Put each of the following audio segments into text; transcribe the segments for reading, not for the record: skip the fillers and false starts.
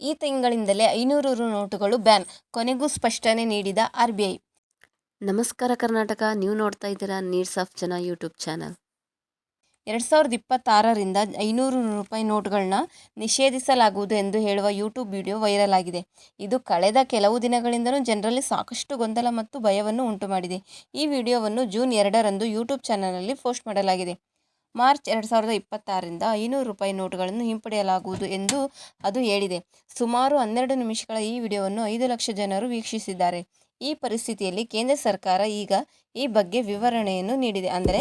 ಈ ತಿಂಗಳಿಂದಲೇ 500 ರು ನೋಟುಗಳು ಬ್ಯಾನ್, ಕೊನೆಗೂ ಸ್ಪಷ್ಟನೆ ನೀಡಿದ RBI. ನಮಸ್ಕಾರ ಕರ್ನಾಟಕ, ನೀವು ನೋಡ್ತಾ ಇದ್ದೀರಾ ನೀಡ್ಸ್ ಆಫ್ ಜನ ಯೂಟ್ಯೂಬ್ ಚಾನಲ್. 2026ರಿಂದ 500 ರೂಪಾಯಿ ನೋಟುಗಳನ್ನ ನಿಷೇಧಿಸಲಾಗುವುದು ಎಂದು ಹೇಳುವ ಯೂಟ್ಯೂಬ್ ವಿಡಿಯೋ ವೈರಲ್ ಆಗಿದೆ. ಇದು ಕಳೆದ ಕೆಲವು ದಿನಗಳಿಂದಲೂ ಜನರಲ್ಲಿ ಸಾಕಷ್ಟು ಗೊಂದಲ ಮತ್ತು ಭಯವನ್ನು ಉಂಟುಮಾಡಿದೆ. ಈ ವಿಡಿಯೋವನ್ನು ಜೂನ್ 2ರಂದು ಯೂಟ್ಯೂಬ್ ಚಾನಲ್ನಲ್ಲಿ ಪೋಸ್ಟ್ ಮಾಡಲಾಗಿದೆ. ಮಾರ್ಚ್ 2026ರಿಂದ 500 ರೂಪಾಯಿ ನೋಟುಗಳನ್ನು ಹಿಂಪಡೆಯಲಾಗುವುದು ಎಂದು ಅದು ಹೇಳಿದೆ. ಸುಮಾರು 12 ನಿಮಿಷಗಳ ಈ ವಿಡಿಯೋವನ್ನು 5 ಲಕ್ಷ ಜನರು ವೀಕ್ಷಿಸಿದ್ದಾರೆ. ಈ ಪರಿಸ್ಥಿತಿಯಲ್ಲಿ ಕೇಂದ್ರ ಸರ್ಕಾರ ಈಗ ಈ ಬಗ್ಗೆ ವಿವರಣೆಯನ್ನು ನೀಡಿದೆ. ಅಂದರೆ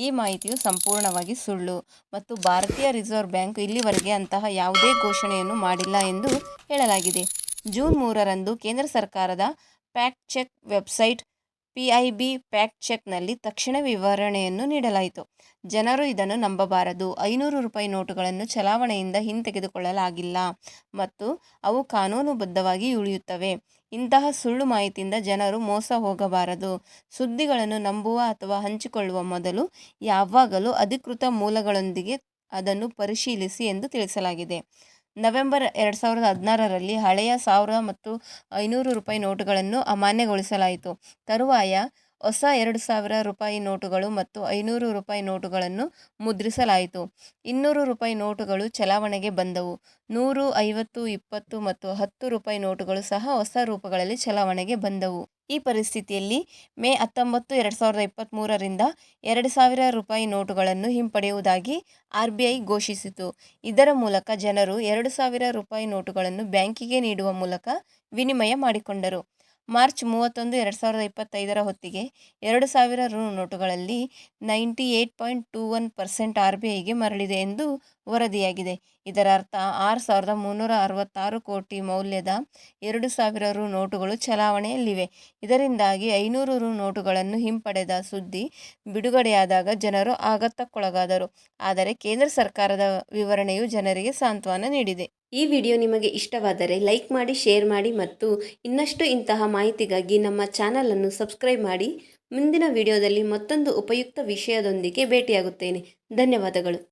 ಈ ಮಾಹಿತಿಯು ಸಂಪೂರ್ಣವಾಗಿ ಸುಳ್ಳು ಮತ್ತು ಭಾರತೀಯ ರಿಸರ್ವ್ ಬ್ಯಾಂಕ್ ಇಲ್ಲಿವರೆಗೆ ಅಂತಹ ಯಾವುದೇ ಘೋಷಣೆಯನ್ನು ಮಾಡಿಲ್ಲ ಎಂದು ಹೇಳಲಾಗಿದೆ. ಜೂನ್ 3ರಂದು ಕೇಂದ್ರ ಸರ್ಕಾರದ fact check website PIB fact ಚೆಕ್ನಲ್ಲಿ ತಕ್ಷಣ ವಿವರಣೆಯನ್ನು ನೀಡಲಾಯಿತು. ಜನರು ಇದನ್ನು ನಂಬಬಾರದು. 500 ರೂಪಾಯಿ ನೋಟುಗಳನ್ನು ಚಲಾವಣೆಯಿಂದ ಹಿಂತೆಗೆದುಕೊಳ್ಳಲಾಗಿಲ್ಲ ಮತ್ತು ಅವು ಕಾನೂನುಬದ್ಧವಾಗಿ ಉಳಿಯುತ್ತವೆ. ಇಂತಹ ಸುಳ್ಳು ಮಾಹಿತಿಯಿಂದ ಜನರು ಮೋಸ ಹೋಗಬಾರದು. ಸುದ್ದಿಗಳನ್ನು ನಂಬುವ ಅಥವಾ ಹಂಚಿಕೊಳ್ಳುವ ಮೊದಲು ಯಾವಾಗಲೂ ಅಧಿಕೃತ ಮೂಲಗಳೊಂದಿಗೆ ಅದನ್ನು ಪರಿಶೀಲಿಸಿ ಎಂದು ತಿಳಿಸಲಾಗಿದೆ. ನವೆಂಬರ್ 2016ರಲ್ಲಿ ಹಳೆಯ 1000 ಮತ್ತು 500 ರೂಪಾಯಿ ನೋಟುಗಳನ್ನು ಅಮಾನ್ಯಗೊಳಿಸಲಾಯಿತು. ತರುವಾಯ ಹೊಸ 2000 ರೂಪಾಯಿ ನೋಟುಗಳು ಮತ್ತು 500 ರೂಪಾಯಿ ನೋಟುಗಳನ್ನು ಮುದ್ರಿಸಲಾಯಿತು. 200 ರೂಪಾಯಿ ನೋಟುಗಳು ಚಲಾವಣೆಗೆ ಬಂದವು. 100, 50, 20 ಮತ್ತು 10 ರೂಪಾಯಿ ನೋಟುಗಳು ಸಹ ಹೊಸ ರೂಪಗಳಲ್ಲಿ ಚಲಾವಣೆಗೆ ಬಂದವು. ಈ ಪರಿಸ್ಥಿತಿಯಲ್ಲಿ ಮೇ 19, 2023ರಿಂದ 2000 ರೂಪಾಯಿ ನೋಟುಗಳನ್ನು ಹಿಂಪಡೆಯುವುದಾಗಿ RBI ಘೋಷಿಸಿತು. ಇದರ ಮೂಲಕ ಜನರು 2000 ರೂಪಾಯಿ ನೋಟುಗಳನ್ನು ಬ್ಯಾಂಕಿಗೆ ನೀಡುವ ಮೂಲಕ ವಿನಿಮಯ ಮಾಡಿಕೊಂಡರು. ಮಾರ್ಚ್ 31, 2025ರ ಹೊತ್ತಿಗೆ 2000 ರು ನೋಟುಗಳಲ್ಲಿ 98.21% RBIಗೆ ಮರಳಿದೆ ಎಂದು ವರದಿಯಾಗಿದೆ. ಇದರ ಅರ್ಥ 6,366 ಕೋಟಿ ಮೌಲ್ಯದ 2000 ರು ನೋಟುಗಳು ಚಲಾವಣೆಯಲ್ಲಿವೆ. ಇದರಿಂದಾಗಿ 500 ರು ನೋಟುಗಳನ್ನು ಹಿಂಪಡೆದ ಸುದ್ದಿ ಬಿಡುಗಡೆಯಾದಾಗ ಜನರು ಆಘಾತಕ್ಕೊಳಗಾದರು. ಆದರೆ ಕೇಂದ್ರ ಸರ್ಕಾರದ ವಿವರಣೆಯು ಜನರಿಗೆ ಸಾಂತ್ವನ ನೀಡಿದೆ. ಈ ವಿಡಿಯೋ ನಿಮಗೆ ಇಷ್ಟವಾದರೆ ಲೈಕ್ ಮಾಡಿ, ಶೇರ್ ಮಾಡಿ ಮತ್ತು ಇನ್ನಷ್ಟು ಇಂತಹ ಮಾಹಿತಿಗಾಗಿ ನಮ್ಮ ಚಾನಲನ್ನು ಸಬ್ಸ್ಕ್ರೈಬ್ ಮಾಡಿ. ಮುಂದಿನ ವಿಡಿಯೋದಲ್ಲಿ ಮತ್ತೊಂದು ಉಪಯುಕ್ತ ವಿಷಯದೊಂದಿಗೆ ಭೇಟಿಯಾಗುತ್ತೇನೆ. ಧನ್ಯವಾದಗಳು.